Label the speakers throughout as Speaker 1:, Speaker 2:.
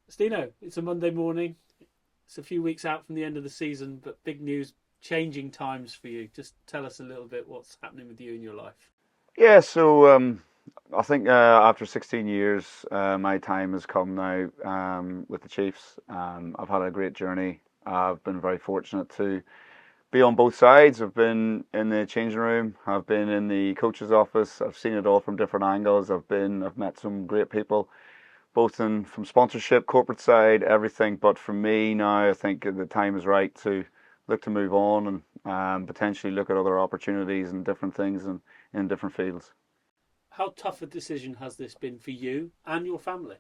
Speaker 1: Steeno, it's a Monday morning. It's a few weeks out from the end of the season, but big news, changing times for you. Just tell us a little bit what's happening with you in your life.
Speaker 2: Yeah, so I think after 16 years, my time has come now with the Chiefs. I've had a great journey. I've been very fortunate to be on both sides. I've been in the changing room. I've been in the coach's office. I've seen it all from different angles. I've met some great people, both in from sponsorship, corporate side, everything. But for me now, I think the time is right to look to move on and potentially look at other opportunities and different things and in different fields.
Speaker 1: How tough a decision has this been for you and your family?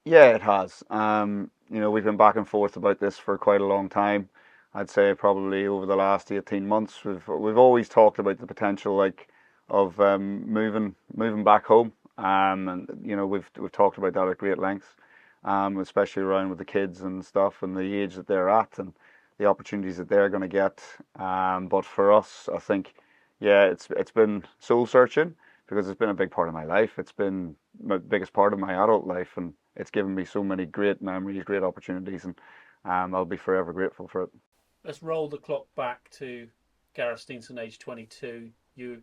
Speaker 2: Yeah, it has. We've been back and forth about this for quite a long time. I'd say probably over the last 18 months, we've always talked about the potential of moving back home. And we've talked about that at great length, especially around with the kids and stuff and the age that they're at and the opportunities that they're going to get. But for us, I think, yeah, it's been soul searching because it's been a big part of my life. It's been the biggest part of my adult life, and it's given me so many great memories, great opportunities, and I'll be forever grateful for it.
Speaker 1: Let's roll the clock back to Gareth Steenson, age 22. You'd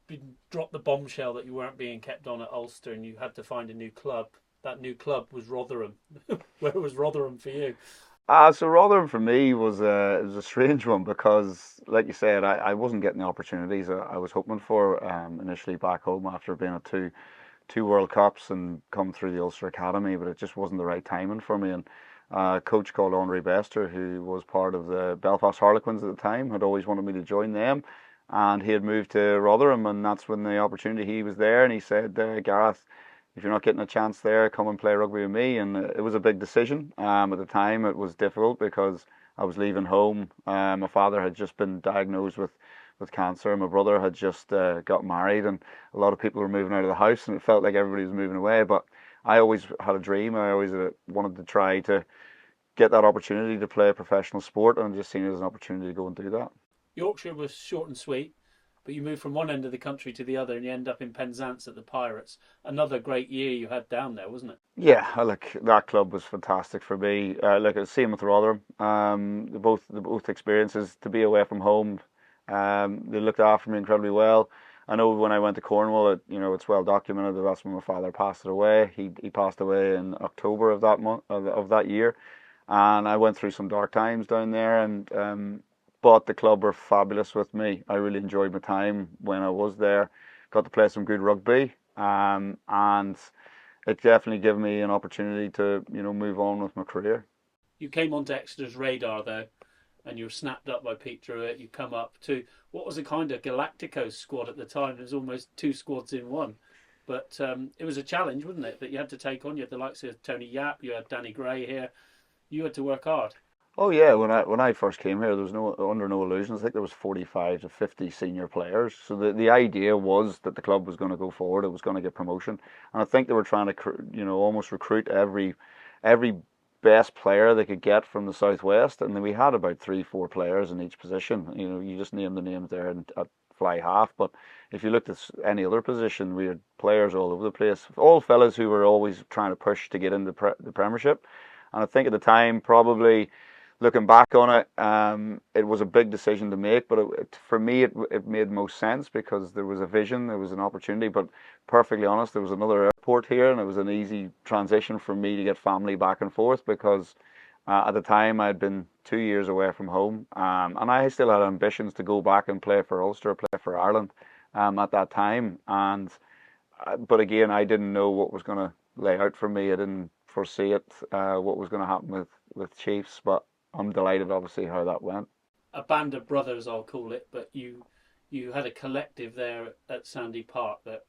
Speaker 1: been dropped the bombshell that you weren't being kept on at Ulster, and you had to find a new club. That new club was Rotherham. Where was Rotherham for you?
Speaker 2: So Rotherham for me it was a strange one because, like you said, I wasn't getting the opportunities I was hoping for initially back home after being at two World Cups and come through the Ulster Academy, but it just wasn't the right timing for me. And a coach called Henri Bester, who was part of the Belfast Harlequins at the time, had always wanted me to join them, and he had moved to Rotherham, and that's when the opportunity he was there, and he said, Gareth, if you're not getting a chance there, come and play rugby with me. And it was a big decision. At the time, it was difficult because I was leaving home. My father had just been diagnosed with cancer. My brother had just got married, and a lot of people were moving out of the house, and it felt like everybody was moving away. But I always had a dream. I always wanted to try to get that opportunity to play a professional sport, and just seen it as an opportunity to go and do that.
Speaker 1: Yorkshire was short and sweet, but you moved from one end of the country to the other and you end up in Penzance at the Pirates. Another great year you had down there, wasn't it?
Speaker 2: Yeah, look, that club was fantastic for me. Look, it's same with Rotherham. The both experiences to be away from home. They looked after me incredibly well. I know when I went to Cornwall, it's well documented that that's when my father passed away. He passed away in October of that month of that year, and I went through some dark times down there. And but the club were fabulous with me. I really enjoyed my time when I was there. Got to play some good rugby, and it definitely gave me an opportunity to move on with my career.
Speaker 1: You came onto Exeter's radar though, and you were snapped up by Pete Druitt. You come up to what was a kind of Galacticos squad at the time. It was almost two squads in one. But it was a challenge, wasn't it, that you had to take on? You had the likes of Tony Yap, you had Danny Gray here. You had to work hard.
Speaker 2: Oh yeah, when I first came here, there was no under no illusions. I think there was 45 to 50 senior players. So the idea was that the club was going to go forward. It was going to get promotion, and I think they were trying to almost recruit every best player they could get from the southwest. And then we had about three, four players in each position. You just name the names there and at fly half. But if you looked at any other position, we had players all over the place. All fellas who were always trying to push to get in the Premiership. And I think at the time, probably looking back on it, it was a big decision to make, but for me, it made most sense because there was a vision, there was an opportunity. But perfectly honest, there was another airport here, and it was an easy transition for me to get family back and forth because at the time I'd been 2 years away from home, and I still had ambitions to go back and play for Ulster, play for Ireland at that time. And but again, I didn't know what was going to lay out for me. I didn't foresee it, what was going to happen with Chiefs, but I'm delighted, obviously, how that went.
Speaker 1: A band of brothers, I'll call it, but you had a collective there at Sandy Park that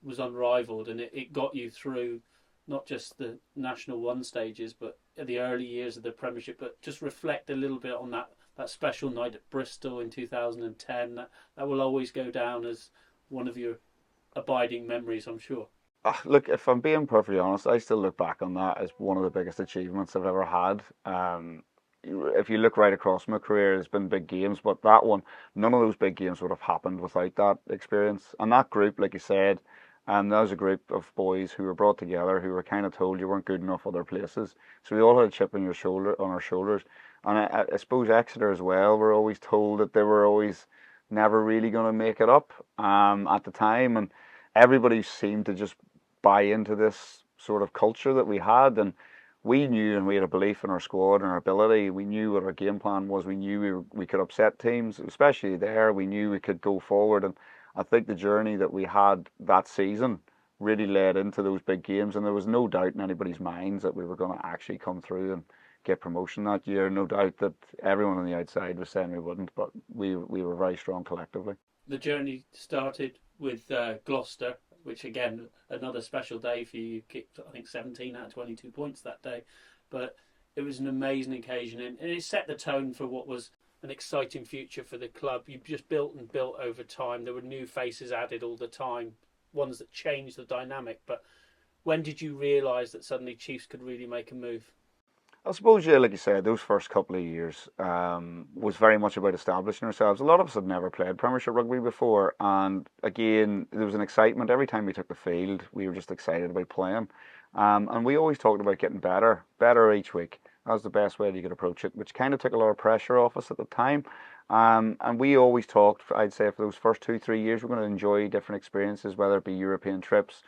Speaker 1: was unrivaled, and it got you through not just the National One stages, but the early years of the Premiership. But just reflect a little bit on that special night at Bristol in 2010. That will always go down as one of your abiding memories, I'm sure.
Speaker 2: Look, if I'm being perfectly honest, I still look back on that as one of the biggest achievements I've ever had. If you look right across my career, there's been big games, but that one, none of those big games would have happened without that experience. And that group, like you said, And that was a group of boys who were brought together, who were kind of told you weren't good enough other places. So we all had a chip on our shoulders. And I suppose Exeter as well were always told that they were always never really going to make it up at the time. And everybody seemed to just buy into this sort of culture that we had. And we knew, and we had a belief in our squad and our ability. We knew what our game plan was. We knew we could upset teams, especially there. We knew we could go forward. And I think the journey that we had that season really led into those big games. And there was no doubt in anybody's minds that we were going to actually come through and get promotion that year. No doubt that everyone on the outside was saying we wouldn't, but we were very strong collectively.
Speaker 1: The journey started with Gloucester, which again, another special day for you. You kicked, I think, 17 out of 22 points that day. But it was an amazing occasion, and it set the tone for what was an exciting future for the club. You just built and built over time. There were new faces added all the time, ones that changed the dynamic. But when did you realise that suddenly Chiefs could really make a move?
Speaker 2: I suppose, yeah, like you said, those first couple of years was very much about establishing ourselves. A lot of us had never played Premiership rugby before, and again, there was an excitement. Every time we took the field, we were just excited about playing. And we always talked about getting better each week. That was the best way you could approach it, which kind of took a lot of pressure off us at the time. And we always talked, I'd say, for those first 2-3 years, we're going to enjoy different experiences, whether it be European trips.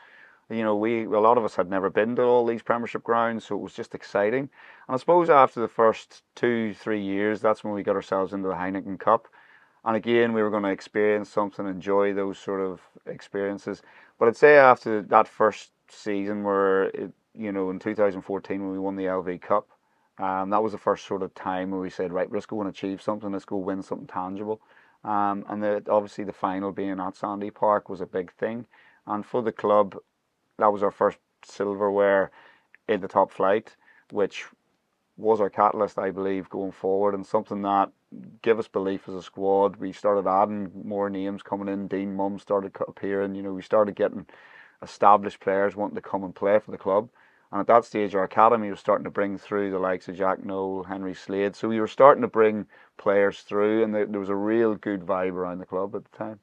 Speaker 2: You know, a lot of us had never been to all these Premiership grounds, so it was just exciting. And I suppose after the first 2-3 years, that's when we got ourselves into the Heineken Cup. And again, we were going to experience something, enjoy those sort of experiences. But I'd say after that first season, in 2014 when we won the LV Cup, that was the first sort of time where we said, right, let's go and achieve something, let's go win something tangible. And obviously the final being at Sandy Park was a big thing. And for the club, that was our first silverware in the top flight, which was our catalyst, I believe, going forward, and something that gave us belief as a squad. We started adding more names coming in. Dean Mum started appearing. We started getting established players wanting to come and play for the club. And at that stage, our academy was starting to bring through the likes of Jack Noel, Henry Slade. So we were starting to bring players through, and there was a real good vibe around the club at the time.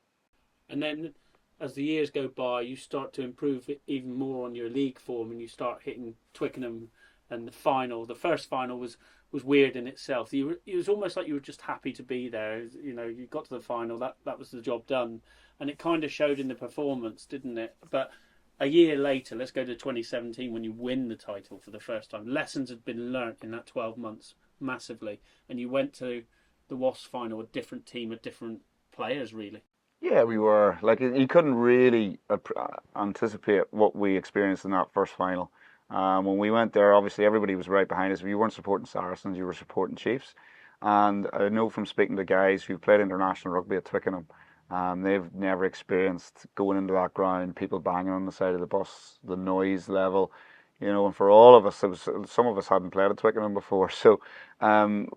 Speaker 1: And then as the years go by, you start to improve even more on your league form, and you start hitting Twickenham. And the first final was weird in itself. It was almost like you were just happy to be there. You got to the final, that was the job done. And it kind of showed in the performance, didn't it? But a year later, let's go to 2017 when you win the title for the first time. Lessons had been learnt in that 12 months massively. And you went to the Wasps final, a different team, with different players, really.
Speaker 2: Yeah, we were. Like, you couldn't really anticipate what we experienced in that first final. When we went there, obviously everybody was right behind us. If you weren't supporting Saracens, you were supporting Chiefs. And I know from speaking to guys who played international rugby at Twickenham, they've never experienced going into that ground, people banging on the side of the bus, the noise level. And for all of us, some of us hadn't played at Twickenham before. So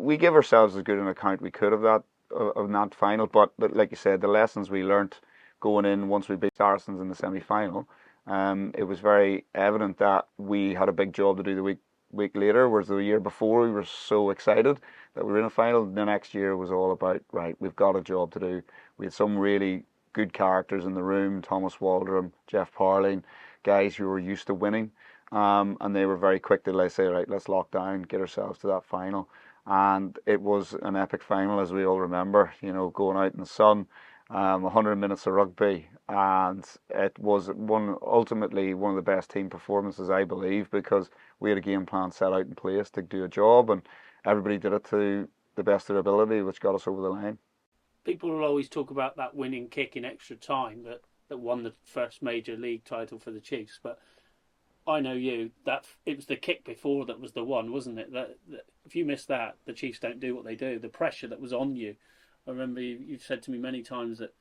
Speaker 2: we give ourselves as good an account we could of that final. But like you said, the lessons we learnt going in once we beat Saracens in the semi-final, it was very evident that we had a big job to do the week later, whereas the year before we were so excited that we were in a final. The next year was all about, right, we've got a job to do. We had some really good characters in the room, Thomas Waldron, Jeff Parling, guys who were used to winning, and they were very quick to say, right, let's lock down, get ourselves to that final. And it was an epic final, as we all remember, going out in the sun, 100 minutes of rugby, and it was ultimately one of the best team performances, I believe, because we had a game plan set out in place to do a job, and everybody did it to the best of their ability, which got us over the line.
Speaker 1: People will always talk about that winning kick in extra time that won the first major league title for the Chiefs, but I know that it was the kick before that was the one, wasn't it? That if you miss that, the Chiefs don't do what they do. The pressure that was on you. I remember you've said to me many times that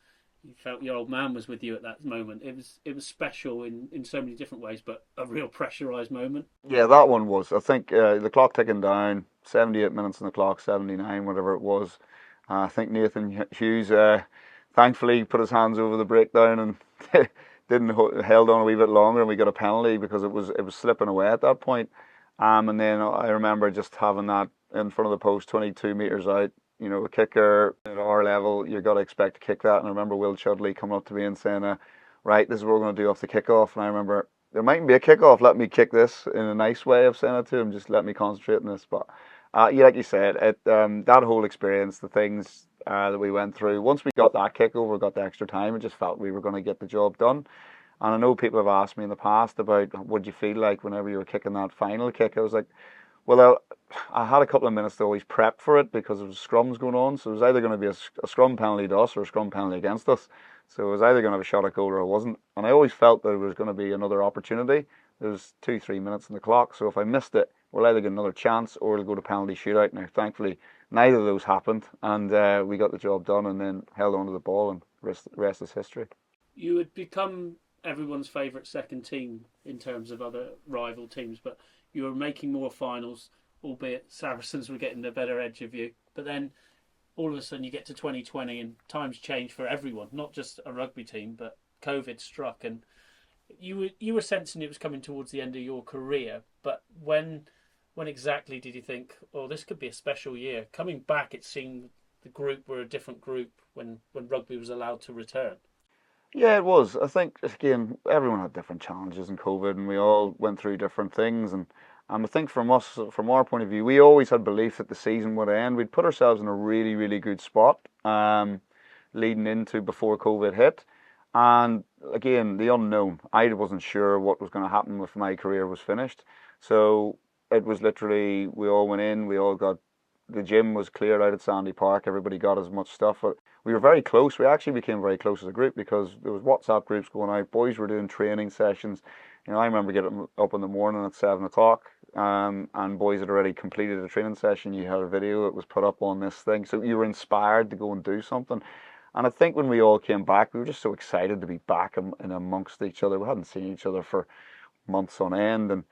Speaker 1: you felt your old man was with you at that moment. It was special in so many different ways, but a real pressurised moment.
Speaker 2: Yeah, that one was. I think the clock ticking down, 78 minutes on the clock, 79, whatever it was. I think Nathan Hughes thankfully put his hands over the breakdown and held on a wee bit longer, and we got a penalty because it was slipping away at that point. And then I remember just having that in front of the post, 22 metres out. A kicker at our level, you've got to expect to kick that. And I remember Will Chudley coming up to me and saying, right, this is what we're going to do off the kickoff. And I remember there mightn't be a kickoff. Let me kick this in a nice way of saying it to him. Just let me concentrate on this. But yeah, like you said, that whole experience, the things that we went through. Once we got that kick over, got the extra time, it just felt we were going to get the job done. And I know people have asked me in the past about what you feel like whenever you were kicking that final kick. I was like, well, I had a couple of minutes to always prep for it because there was scrums going on. So it was either going to be a scrum penalty to us or a scrum penalty against us. So it was either going to have a shot at goal or it wasn't. And I always felt that there was going to be another opportunity. There was 2-3 minutes on the clock. So if I missed it, we'll either get another chance or it'll go to penalty shootout. Now, thankfully, neither of those happened. And we got the job done and then held onto the ball, and the rest is history.
Speaker 1: You had become everyone's favourite second team in terms of other rival teams, but you were making more finals, albeit Saracens were getting the better edge of you. But then all of a sudden you get to 2020 and times change for everyone, not just a rugby team, but COVID struck and you were sensing it was coming towards the end of your career. But when exactly did you think, oh, this could be a special year? Coming back, it seemed the group were a different group when rugby was allowed to return.
Speaker 2: Yeah, it was. I think, again, everyone had different challenges in COVID and we all went through different things. And I think from us, from our point of view, we always had belief that the season would end. We'd put ourselves in a really, really good spot leading into before COVID hit. And again, the unknown. I wasn't sure what was going to happen if my career was finished. So it was literally, we all went in, the gym was cleared out at Sandy Park, everybody got as much stuff. But we were very close. We actually became very close as a group because there was WhatsApp groups going out. Boys were doing training sessions. You know, I remember getting up in the morning at 7 o'clock, and boys had already completed a training session. You had a video that was put up on this thing, so you were inspired to go and do something. And I think when we all came back, we were just so excited to be back in amongst each other. We hadn't seen each other for months on end, and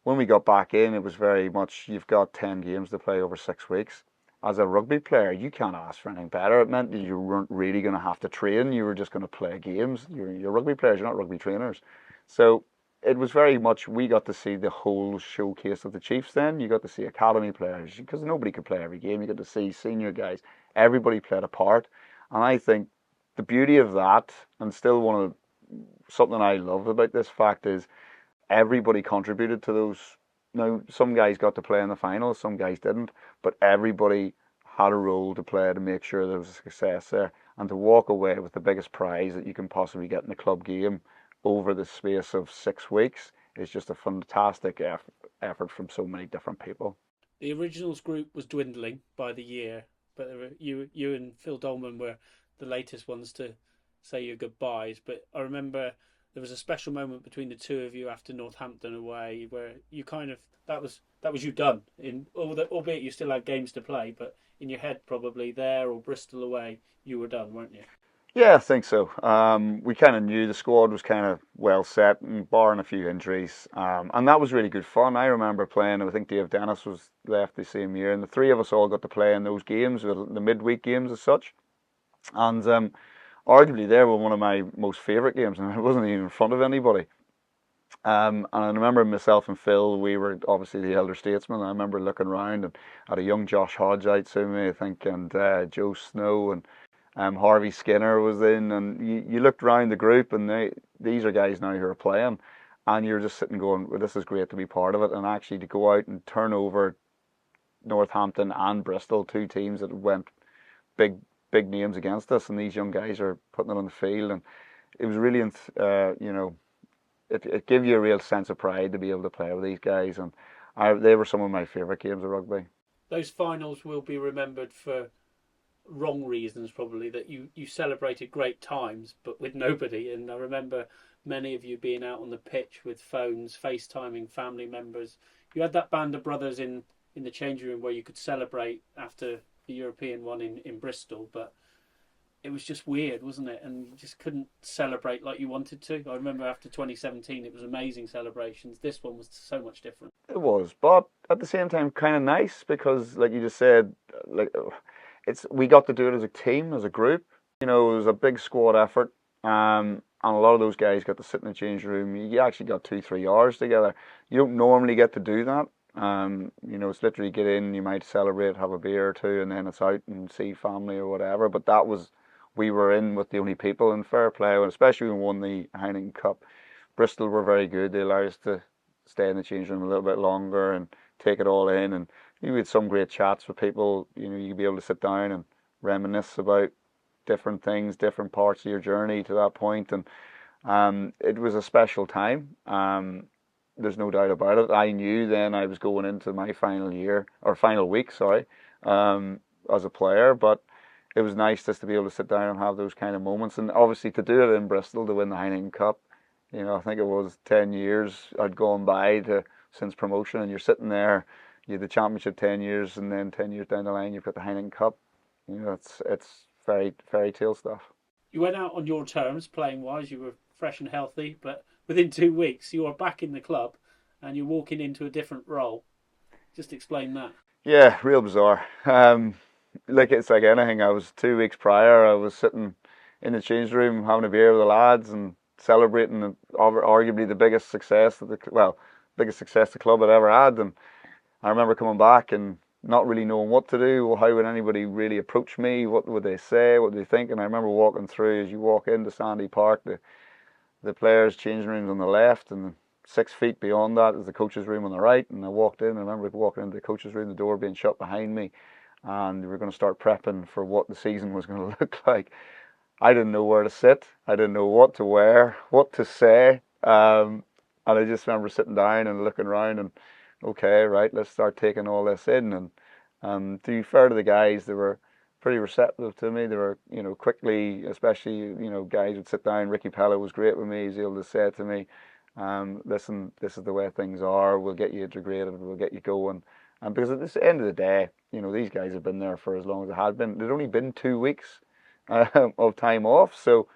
Speaker 2: when we got back in, it was very much, you've got 10 games to play over 6 weeks. As a rugby player, you can't ask for anything better. It meant that you weren't really going to have to train. You were just going to play games. You're rugby players, you're not rugby trainers. So it was very much, we got to see the whole showcase of the Chiefs then. You got to see academy players, because nobody could play every game. You got to see senior guys. Everybody played a part. And I think the beauty of that, and still something I love about this fact is, everybody contributed to those. Now, some guys got to play in the finals, some guys didn't, but everybody had a role to play to make sure there was a success there. And to walk away with the biggest prize that you can possibly get in a club game over the space of 6 weeks is just a fantastic effort from so many different people.
Speaker 1: The originals group was dwindling by the year, but you and Phil Dolman were the latest ones to say your goodbyes. But I remember there was a special moment between the two of you after Northampton away where you kind of, that was you done, albeit you still had games to play, but in your head probably there or Bristol away you were done, weren't you?
Speaker 2: Yeah, I think so. We kind of knew the squad was kind of well set, and barring a few injuries, and that was really good fun. I remember playing, I think Dave Dennis was left the same year, and the three of us all got to play in those games, the midweek games as such. And arguably they were one of my most favourite games, and I wasn't even in front of anybody. And I remember myself and Phil, we were obviously the elder statesmen. I remember looking around and had a young Josh Hodge out to me, I think, and Joe Snow and Harvey Skinner was in. And you looked around the group, and these are guys now who are playing, and you're just sitting going, well, this is great to be part of it. And actually to go out and turn over Northampton and Bristol, two teams that went big names against us, and these young guys are putting it on the field, and it was really, it gave you a real sense of pride to be able to play with these guys, and they were some of my favourite games of rugby.
Speaker 1: Those finals will be remembered for wrong reasons, probably, that you celebrated great times, but with nobody. And I remember many of you being out on the pitch with phones, FaceTiming family members. You had that band of brothers in the changing room where you could celebrate after the European one in Bristol, but it was just weird, wasn't it? And you just couldn't celebrate like you wanted to. I remember after 2017, it was amazing celebrations. This one was so much different.
Speaker 2: It was, but at the same time, kind of nice because, like you just said, we got to do it as a team, as a group. You know, it was a big squad effort, and a lot of those guys got to sit in the change room. You actually got 2-3 hours together. You don't normally get to do that. It's literally get in, you might celebrate, have a beer or two, and then it's out and see family or whatever. But that was we were in with the only people in fair play, and especially when we won the Heineken Cup. Bristol were very good. They allowed us to stay in the change room a little bit longer and take it all in. And we had some great chats with people. You'd be able to sit down and reminisce about different things, different parts of your journey to that point. And it was a special time. There's no doubt about it. I knew then I was going into my final week, as a player, but it was nice just to be able to sit down and have those kind of moments, and obviously to do it in Bristol to win the Heineken Cup. I think it was 10 years had gone by since promotion, and you're sitting there, you had the championship 10 years, and then 10 years down the line you've got the Heineken Cup. It's fairy tale stuff.
Speaker 1: You went out on your terms, playing wise. You were fresh and healthy, but within 2 weeks you are back in the club, and you're walking into a different role. Just explain that.
Speaker 2: Yeah, real bizarre. It's like anything. I was 2 weeks prior. I was sitting in the change room having a beer with the lads and celebrating arguably the biggest success the club had ever had. And I remember coming back and not really knowing what to do. How would anybody really approach me? What would they say? What would they think? And I remember walking through, as you walk into Sandy Park, the players' changing rooms on the left, and 6 feet beyond that is the coach's room on the right. And I walked in. I remember walking into the coach's room, the door being shut behind me, and we were going to start prepping for what the season was going to look like. I didn't know where to sit. I didn't know what to wear, what to say. And I just remember sitting down and looking around and, okay, right, let's start taking all this in. And to be fair to the guys, they were pretty receptive to me. They were, quickly, especially, guys would sit down. Ricky Pello was great with me. He was able to say to me, listen, this is the way things are. We'll get you integrated. We'll get you going. And because at the end of the day, these guys have been there for as long as it had been. There'd only been 2 weeks of time off, so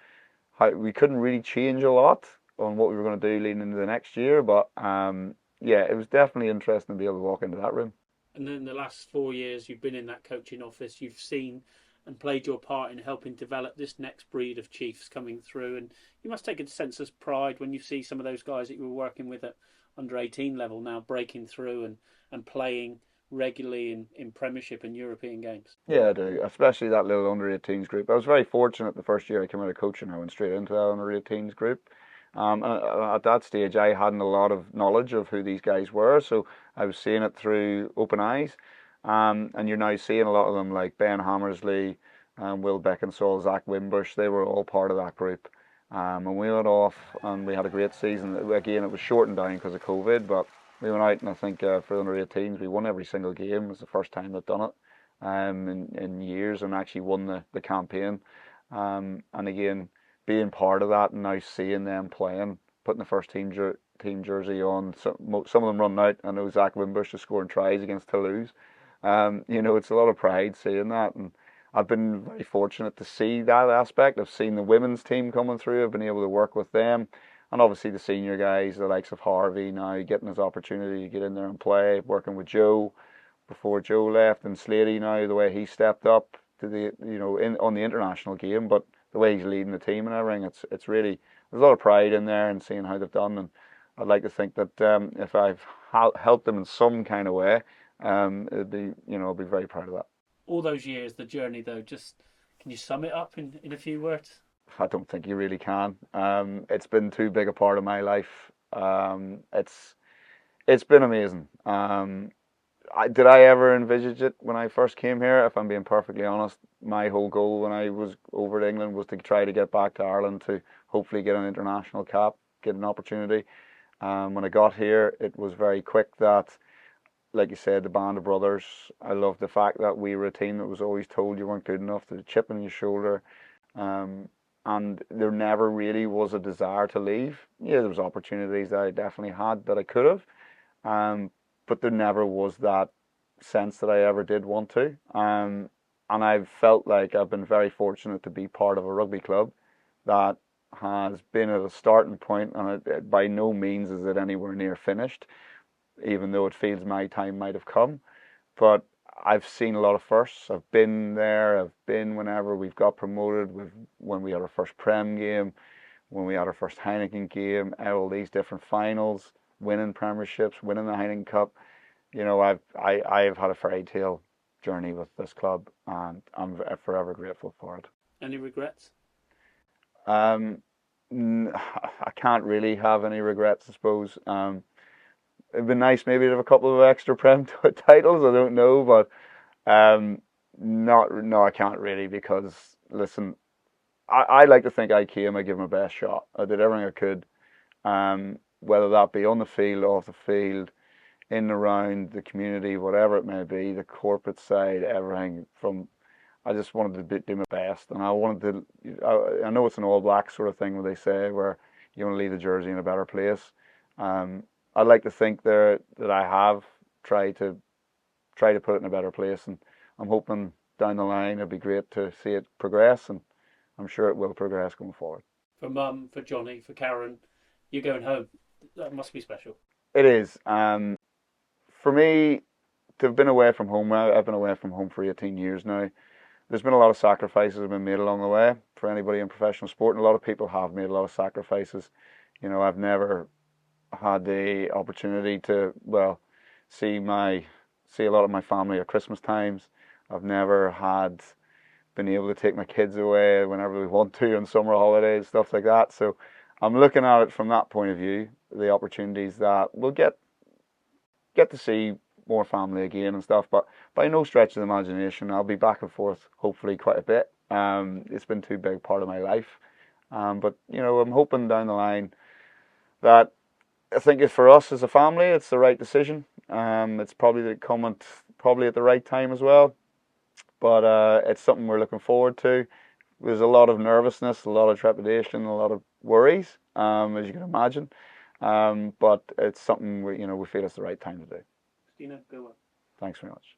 Speaker 2: we couldn't really change a lot on what we were going to do leading into the next year. But it was definitely interesting to be able to walk into that room.
Speaker 1: And then the last 4 years you've been in that coaching office, you've seen and played your part in helping develop this next breed of Chiefs coming through. And you must take a sense of pride when you see some of those guys that you were working with at under 18 level now breaking through and playing regularly in Premiership and European games.
Speaker 2: Yeah, I do, especially that little under 18s group. I was very fortunate the first year I came out of coaching. I went straight into that under 18s group. And at that stage, I hadn't a lot of knowledge of who these guys were, so I was seeing it through open eyes. And you're now seeing a lot of them like Ben Hammersley, Will Beckinsale, Zach Wimbush. They were all part of that group. And we went off and we had a great season. Again, it was shortened down because of COVID, but we went out and I think for the under 18s we won every single game. It was the first time they'd done it in years, and actually won the campaign. And again, being part of that and now seeing them playing, putting the first team jersey on. Some of them running out. I know Zach Wimbush is scoring tries against Toulouse. It's a lot of pride seeing that, and I've been very fortunate to see that aspect. I've seen the women's team coming through. I've been able to work with them. And obviously the senior guys, the likes of Harvey now getting his opportunity to get in there and play, working with Joe before Joe left, and Slady now, the way he stepped up to on the international game, but the way he's leading the team and everything, it's really, there's a lot of pride in there and seeing how they've done. And I'd like to think that if I've helped them in some kind of way, I'll be very proud of that.
Speaker 1: All those years, the journey though, just can you sum it up in a few words?
Speaker 2: I don't think you really can. It's been too big a part of my life. It's been amazing. Did I ever envisage it when I first came here? If I'm being perfectly honest, my whole goal when I was over to England was to try to get back to Ireland to hopefully get an international cap, get an opportunity. When I got here, it was very quick that, like you said, the band of brothers. I loved the fact that we were a team that was always told you weren't good enough, the chip on your shoulder. And there never really was a desire to leave. Yeah, there was opportunities that I definitely had that I could have, but there never was that sense that I ever did want to. And I've felt like I've been very fortunate to be part of a rugby club that has been at a starting point, and by no means is it anywhere near finished, even though it feels my time might have come. But I've seen a lot of firsts. I've been there. I've been whenever we've got promoted, when we had our first Prem game, when we had our first Heineken game, all these different finals, winning Premierships, winning the Heineken Cup. I've had a fairy tale journey with this club, and I'm forever grateful for it.
Speaker 1: Any regrets?
Speaker 2: I can't really have any regrets, I suppose. It'd be nice maybe to have a couple of extra Prem titles. I don't know, but no, I can't really, because listen, I like to think I gave my best shot. I did everything I could, whether that be on the field, off the field, in and around the community, whatever it may be, the corporate side, everything. I just wanted to do my best, and I wanted to. I know it's an all black sort of thing, where they say where you want to leave the jersey in a better place. I'd like to think that I have tried to put it in a better place, and I'm hoping down the line it'd be great to see it progress, and I'm sure it will progress going forward.
Speaker 1: For Mum, for Johnny, for Karen, you're going home. That must be special.
Speaker 2: It is. For me, to have been away from home, I've been away from home for 18 years now. There's been a lot of sacrifices that have been made along the way for anybody in professional sport, and a lot of people have made a lot of sacrifices. You know, I've never had the opportunity to, well, see a lot of my family at Christmas times. I've never been able to take my kids away whenever we want to on summer holidays, stuff like that. So I'm looking at it from that point of view, the opportunities that we'll get to see more family again and stuff. But by no stretch of the imagination, I'll be back and forth hopefully quite a bit. It's been too big part of my life. But you know, I'm hoping down the line that, I think for us as a family, it's the right decision. It's probably coming at the right time as well. But it's something we're looking forward to. There's a lot of nervousness, a lot of trepidation, a lot of worries, as you can imagine. But it's something we feel it's the right time to do.
Speaker 1: Steeno, go on.
Speaker 2: Thanks very much.